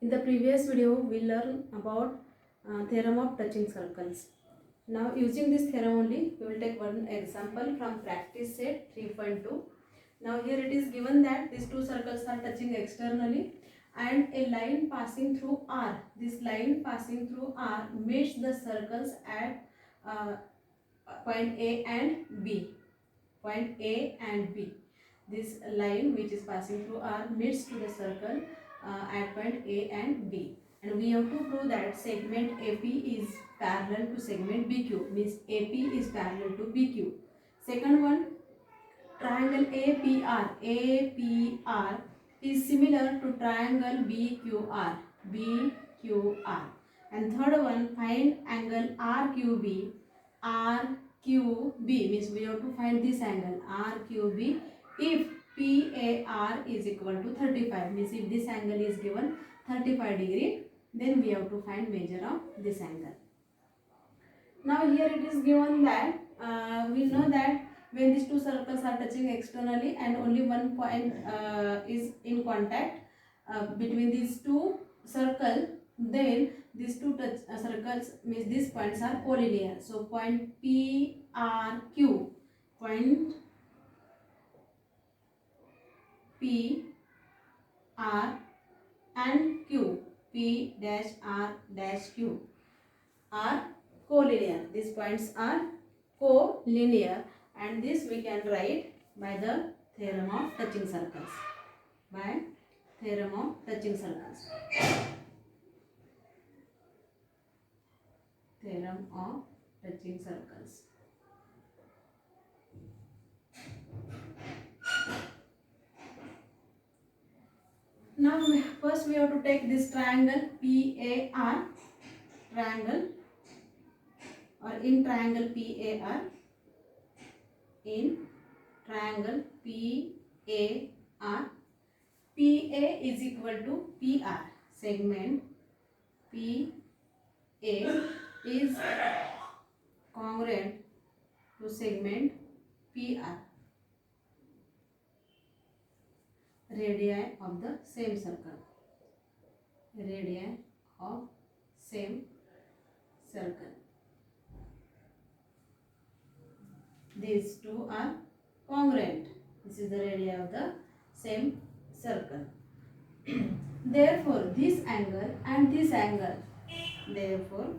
In the previous video, we learned about theorem of touching circles. Now, using this theorem only, we will take one example from practice set 3.2. Now, here it is given that these two circles are touching externally and a line passing through R. This line passing through R meets the circles at point A and B. Point A and B. This line which is passing through R meets to the circle at point A and B, and we have to prove that segment AP is parallel to segment BQ, means AP is parallel to BQ. Second one, triangle APR is similar to triangle BQR. And third one, find angle RQB means we have to find this angle RQB if PAR is equal to 35, means if this angle is given 35 degree, then we have to find measure of this angle. Now here it is given that we know that when these two circles are touching externally and only one point is in contact between these two circles, then these two circles means these points are collinear. So point PRQ, point P R and Q, P dash R dash Q are collinear. These points are collinear, and this we can write by the theorem of touching circles. By theorem of touching circles. Theorem of touching circles. Now first we have to take this triangle PAR, triangle or in triangle PAR, in triangle PAR, PA is equal to PR, segment PA is congruent to segment PR, radii of the same circle, radii of same circle. These two are congruent. This is the radii of the same circle. Therefore, this angle and this angle, therefore,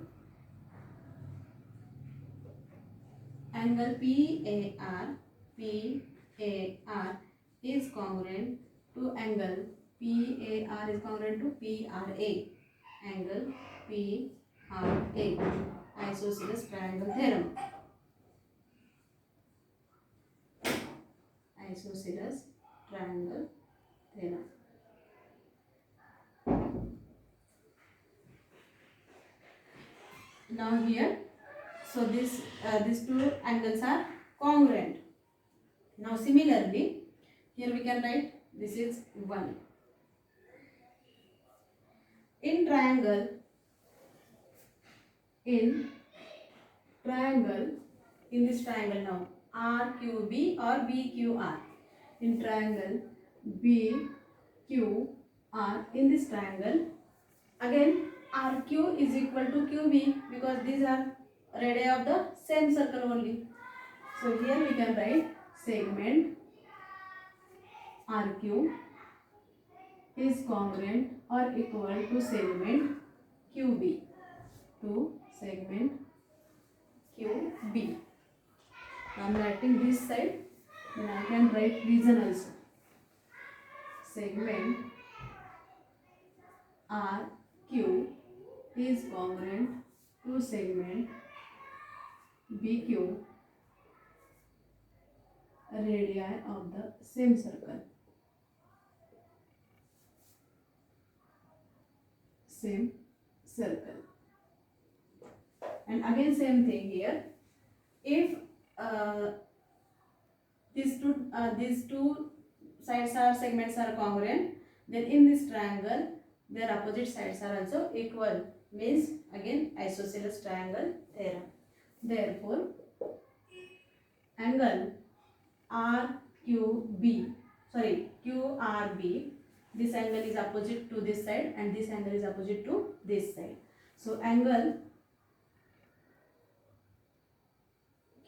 angle PAR is congruent to angle PAR is congruent to PRA, angle PRA, isosceles triangle theorem. Isosceles triangle theorem. Now here, so these two angles are congruent. Now similarly, here we can write this is 1. In triangle, in this triangle now, RQB or BQR, in triangle BQR, in this triangle, again RQ is equal to QB because these are radii of the same circle only. So here we can write segment RQ is congruent or equal to segment QB, to segment QB. I am writing this side, then I can write reason also. Segment RQ is congruent to segment BQ, radii of the same circle. Same circle. And again same thing here. If these two sides are segments are congruent, then in this triangle their opposite sides are also equal, means again isosceles triangle theorem. Therefore, angle QRB this angle is opposite to this side and this angle is opposite to this side. So angle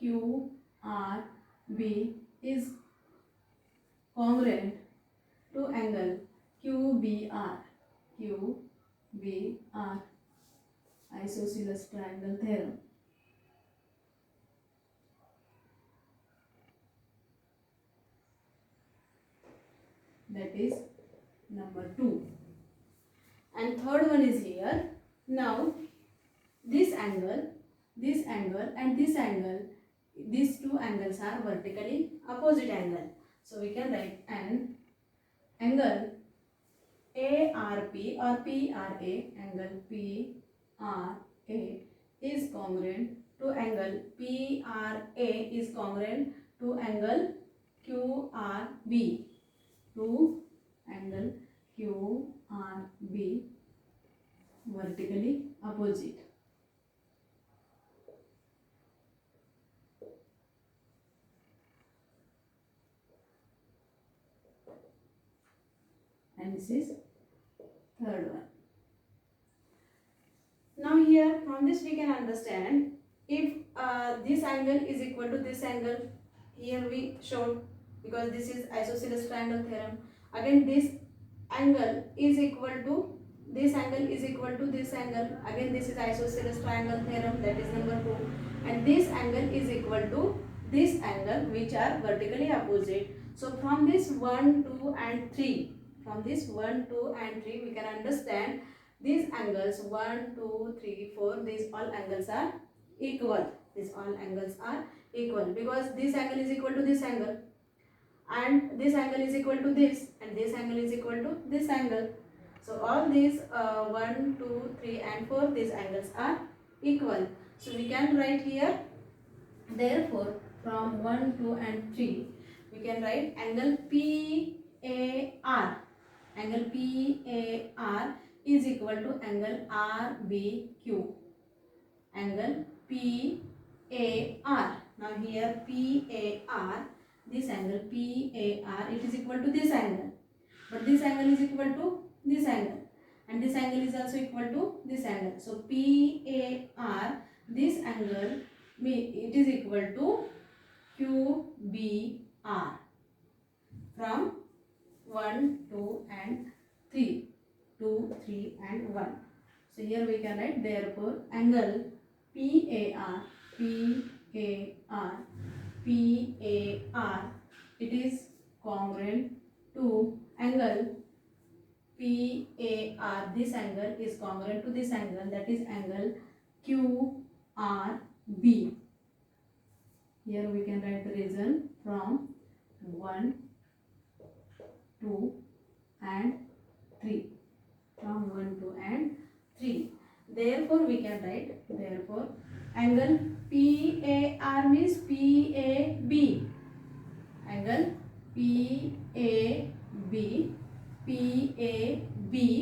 QRB is congruent to angle QBR. QBR, isosceles triangle theorem. That is number 2. And third one is here. Now this angle and this angle, these two angles are vertically opposite angle. So we can write an angle ARP or PRA, angle PRA is congruent to angle PRA is congruent to angle QRB, to angle QRB vertically opposite. And this is third one. Now here from this we can understand if this angle is equal to this angle, here we showed, because this is isosceles triangle theorem. Again this angle is equal to this angle is equal to this angle. Again this is isosceles triangle theorem, that is number 2. And this angle is equal to this angle, which are vertically opposite. So from this 1, 2 and 3, from this 1, 2 and 3 we can understand these angles 1, 2, 3, 4, these all angles are equal. These all angles are equal because this angle is equal to this angle and this angle is equal to this and this angle is equal to this angle. So all these 1, 2, 3 and 4, these angles are equal. So we can write here, therefore from 1, 2 and 3 we can write angle PAR. Angle PAR is equal to angle RBQ. Angle PAR. Now here PAR, this angle PAR, it is equal to this angle. But this angle is equal to this angle. And this angle is also equal to this angle. So PAR, this angle, it is equal to QBR from 1, 2 and 3. 2, 3 and 1. So here we can write, therefore angle PAR, it is congruent to angle PAR. This angle is congruent to this angle, that is angle QRB. Here we can write the reason from 1, 2 and 3. From 1, 2 and 3. Therefore we can write, therefore angle PAR means PAB. Angle PAB,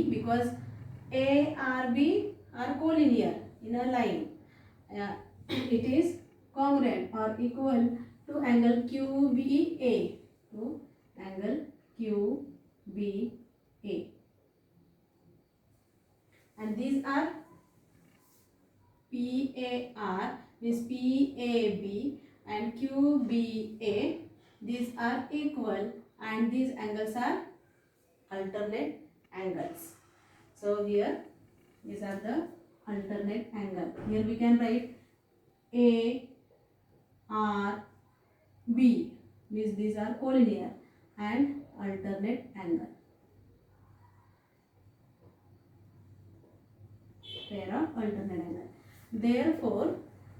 because ARB are collinear in a line. It is congruent or equal to angle QBA, to angle QBA. And these are PAR means PAB and QBA. These are equal and these angles are alternate angles. So here these are the alternate angle. Here we can write ARB means these are collinear and alternate angle. Pair of alternate angle. Therefore,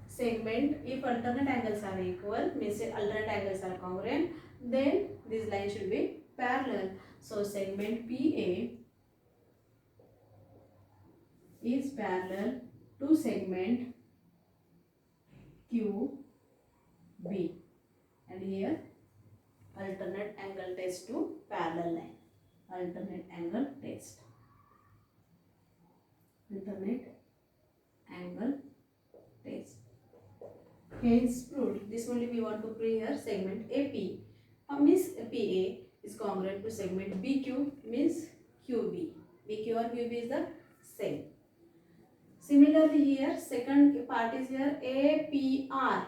segment, if alternate angles are equal, means alternate angles are congruent, then this line should be parallel. So segment PA is parallel to segment QB. And here alternate angle test to parallel line. Alternate angle test. Alternate angle test. Hence proved. This only we want to prove here. Segment AP means PA is congruent to segment BQ means QB. PQ or QB is the same. Similarly here, second part is here APR.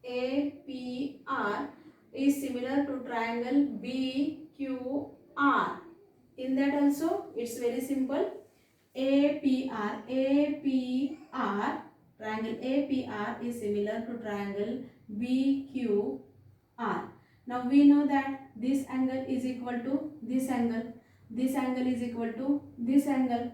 APR is similar to triangle BQR. In that also, it's very simple. APR, triangle APR is similar to triangle BQR. Now we know that this angle is equal to this angle is equal to this angle,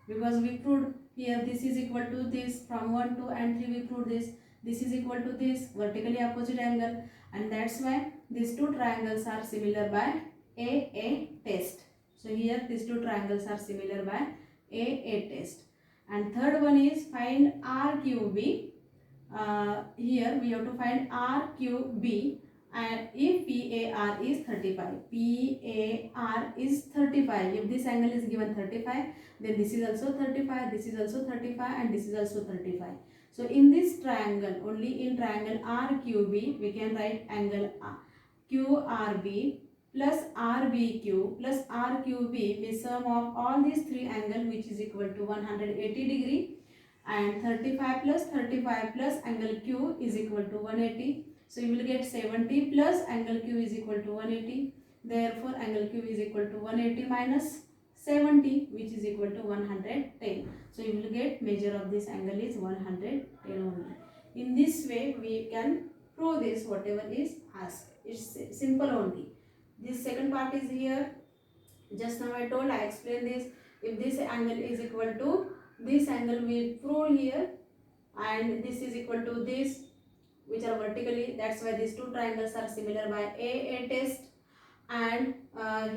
because we proved here this is equal to this. From 1, 2 and 3 we proved this is equal to this vertically opposite angle, and that's why these two triangles are similar by AA test. So here these two triangles are similar by AA test. And third one is find RQB. Here we have to find RQB, and if PAR is 35, PAR is 35. If this angle is given 35, then this is also 35, this is also 35, and this is also 35. So in this triangle, only in triangle RQB, we can write angle QRB plus RBQ plus RQB means sum of all these three angles, which is equal to 180 degree, and 35 plus 35 plus angle Q is equal to 180. So you will get 70 plus angle Q is equal to 180. Therefore angle Q is equal to 180 minus 70, which is equal to 110. So you will get measure of this angle is 110 only. In this way we can prove this whatever is asked. It's simple only. This second part is here. Just now I told, I explained this. If this angle is equal to this angle, we prove here, and this is equal to this, which are vertically. That's why these two triangles are similar by AA test. And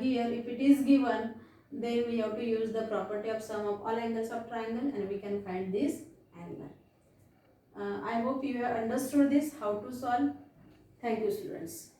here if it is given, then we have to use the property of sum of all angles of triangle, and we can find this angle. I hope you have understood this, how to solve. Thank you, students.